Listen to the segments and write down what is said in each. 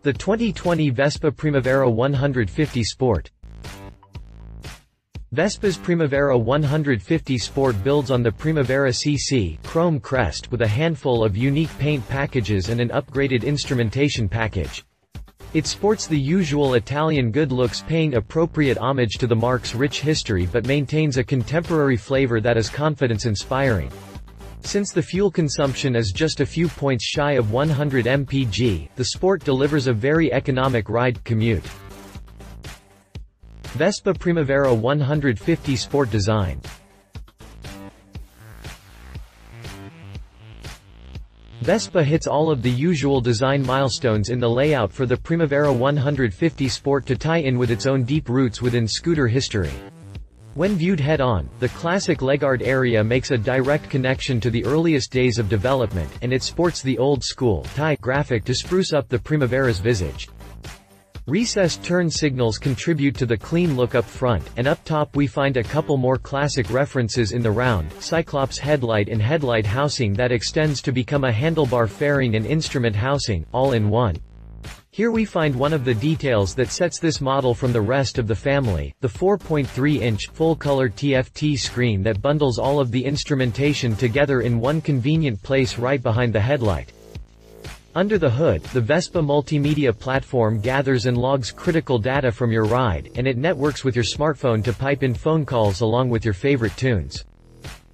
The 2020 Vespa Primavera 150 Sport. Vespa's Primavera 150 Sport builds on the Primavera CC chrome crest with a handful of unique paint packages and an upgraded instrumentation package. It sports the usual Italian good looks, paying appropriate homage to the marque's rich history but maintains a contemporary flavor that is confidence-inspiring. Since the fuel consumption is just a few points shy of 100 mpg, the Sport delivers a very economic ride commute. Vespa Primavera 150 Sport design. Vespa hits all of the usual design milestones in the layout for the Primavera 150 Sport to tie in with its own deep roots within scooter history. When viewed head-on, the classic legguard area makes a direct connection to the earliest days of development, and it sports the old-school tie graphic to spruce up the Primavera's visage. Recessed turn signals contribute to the clean look up front, and up top we find a couple more classic references in the round, Cyclops headlight and headlight housing that extends to become a handlebar fairing and instrument housing, all in one. Here we find one of the details that sets this model from the rest of the family, the 4.3-inch, full-color TFT screen that bundles all of the instrumentation together in one convenient place right behind the headlight. Under the hood, the Vespa Multimedia platform gathers and logs critical data from your ride, and it networks with your smartphone to pipe in phone calls along with your favorite tunes.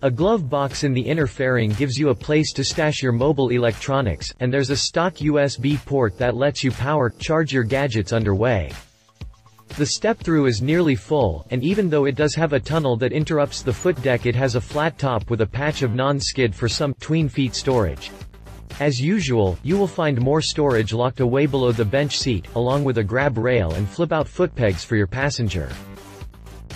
A glove box in the inner fairing gives you a place to stash your mobile electronics, and there's a stock USB port that lets you charge your gadgets underway. The step-through is nearly full, and even though it does have a tunnel that interrupts the foot deck, it has a flat top with a patch of non-skid for some tween feet storage. As usual, you will find more storage locked away below the bench seat, along with a grab rail and flip-out foot pegs for your passenger.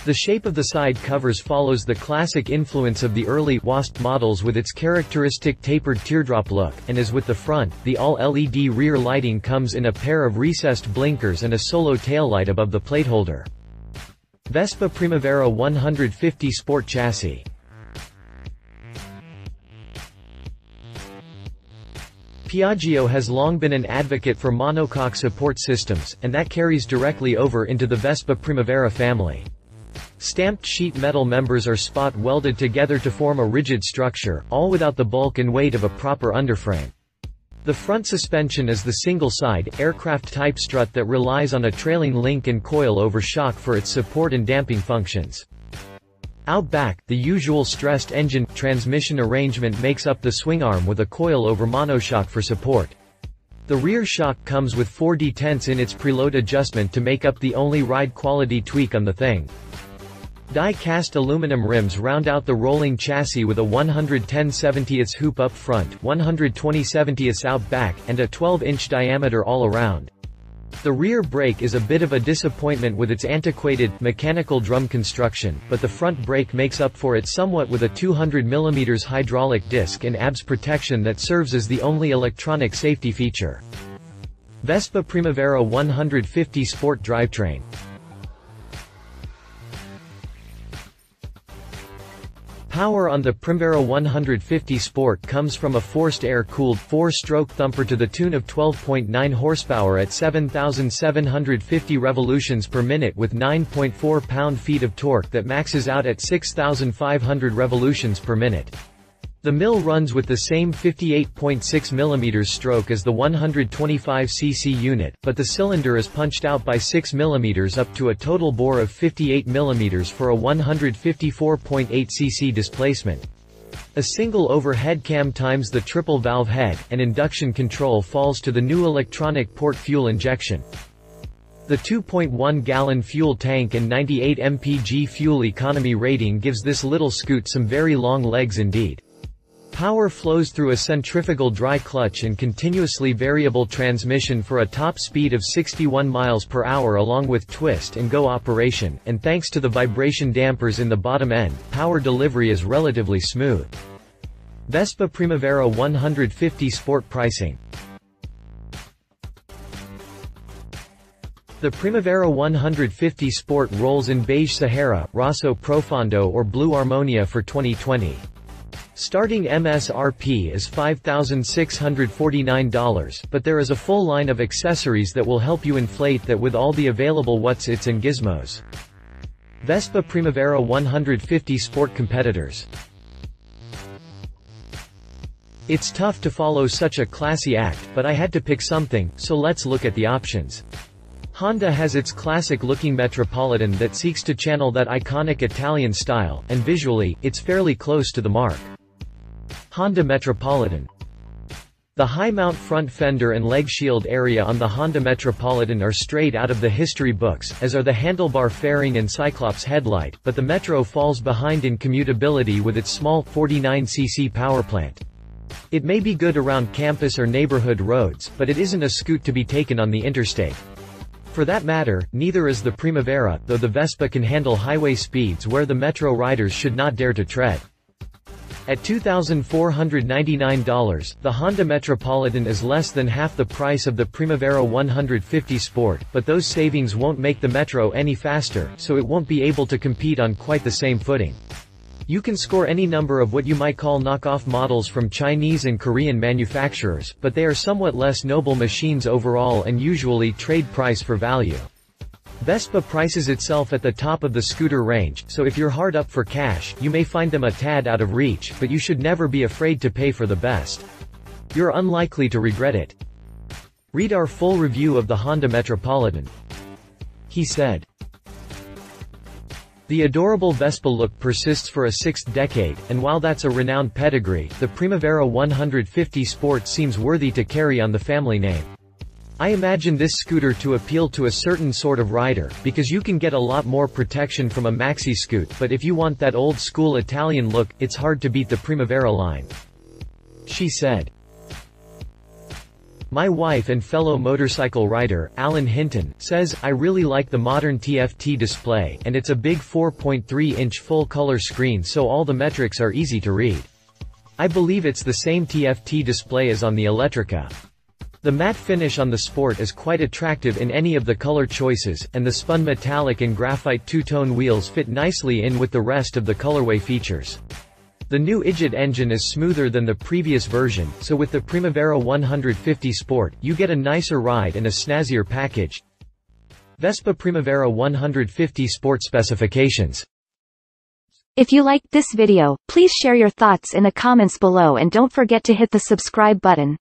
The shape of the side covers follows the classic influence of the early Wasp models with its characteristic tapered teardrop look, and as with the front, the all-LED rear lighting comes in a pair of recessed blinkers and a solo taillight above the plateholder. Vespa Primavera 150 Sport chassis. Piaggio has long been an advocate for monocoque support systems, and that carries directly over into the Vespa Primavera family. Stamped sheet metal members are spot welded together to form a rigid structure, all without the bulk and weight of a proper underframe. The front suspension is the single-side, aircraft-type strut that relies on a trailing link and coil over shock for its support and damping functions. Out back, the usual stressed engine transmission arrangement makes up the swing arm with a coil over monoshock for support. The rear shock comes with 4 detents in its preload adjustment to make up the only ride quality tweak on the thing. Die-cast aluminum rims round out the rolling chassis with a 110/70ths hoop up front, 120/70ths out back, and a 12-inch diameter all around. The rear brake is a bit of a disappointment with its antiquated, mechanical drum construction, but the front brake makes up for it somewhat with a 200mm hydraulic disc and ABS protection that serves as the only electronic safety feature. Vespa Primavera 150 Sport drivetrain. Power on the Primavera 150 Sport comes from a forced air-cooled 4-stroke thumper to the tune of 12.9 horsepower at 7,750 revolutions per minute with 9.4 pound-feet of torque that maxes out at 6,500 revolutions per minute. The mill runs with the same 58.6mm stroke as the 125cc unit, but the cylinder is punched out by 6mm up to a total bore of 58mm for a 154.8cc displacement. A single overhead cam times the triple valve head, and induction control falls to the new electronic port fuel injection. The 2.1-gallon fuel tank and 98 mpg fuel economy rating gives this little scoot some very long legs indeed. Power flows through a centrifugal dry clutch and continuously variable transmission for a top speed of 61 miles per hour along with twist and go operation, and thanks to the vibration dampers in the bottom end, power delivery is relatively smooth. Vespa Primavera 150 Sport pricing. The Primavera 150 Sport rolls in beige Sahara, Rosso Profondo or Blue Armonia for 2020. Starting MSRP is $5,649, but there is a full line of accessories that will help you inflate that with all the available what's-its and gizmos. Vespa Primavera 150 Sport Competitors. It's tough to follow such a classy act, but I had to pick something, so let's look at the options. Honda has its classic-looking Metropolitan that seeks to channel that iconic Italian style, and visually, it's fairly close to the marque. Honda Metropolitan. The high-mount front fender and leg shield area on the Honda Metropolitan are straight out of the history books, as are the handlebar fairing and Cyclops headlight, but the Metro falls behind in commutability with its small, 49cc powerplant. It may be good around campus or neighborhood roads, but it isn't a scoot to be taken on the interstate. For that matter, neither is the Primavera, though the Vespa can handle highway speeds where the Metro riders should not dare to tread. At $2,499, the Honda Metropolitan is less than half the price of the Primavera 150 Sport, but those savings won't make the Metro any faster, so it won't be able to compete on quite the same footing. You can score any number of what you might call knockoff models from Chinese and Korean manufacturers, but they are somewhat less noble machines overall and usually trade price for value. Vespa prices itself at the top of the scooter range, so if you're hard up for cash, you may find them a tad out of reach, but you should never be afraid to pay for the best. You're unlikely to regret it. Read our full review of the Honda Metropolitan. He said. The adorable Vespa look persists for a sixth decade, and while that's a renowned pedigree, the Primavera 150 Sport seems worthy to carry on the family name. I imagine this scooter to appeal to a certain sort of rider, because you can get a lot more protection from a maxi scoot, but if you want that old-school Italian look, it's hard to beat the Primavera line. She said. My wife and fellow motorcycle rider, Alan Hinton, says, I really like the modern TFT display, and it's a big 4.3-inch full-color screen so all the metrics are easy to read. I believe it's the same TFT display as on the Elettrica. The matte finish on the Sport is quite attractive in any of the color choices, and the spun metallic and graphite two-tone wheels fit nicely in with the rest of the colorway features. The new IJIT engine is smoother than the previous version, so with the Primavera 150 Sport, you get a nicer ride and a snazzier package. Vespa Primavera 150 Sport specifications. If you liked this video, please share your thoughts in the comments below and don't forget to hit the subscribe button.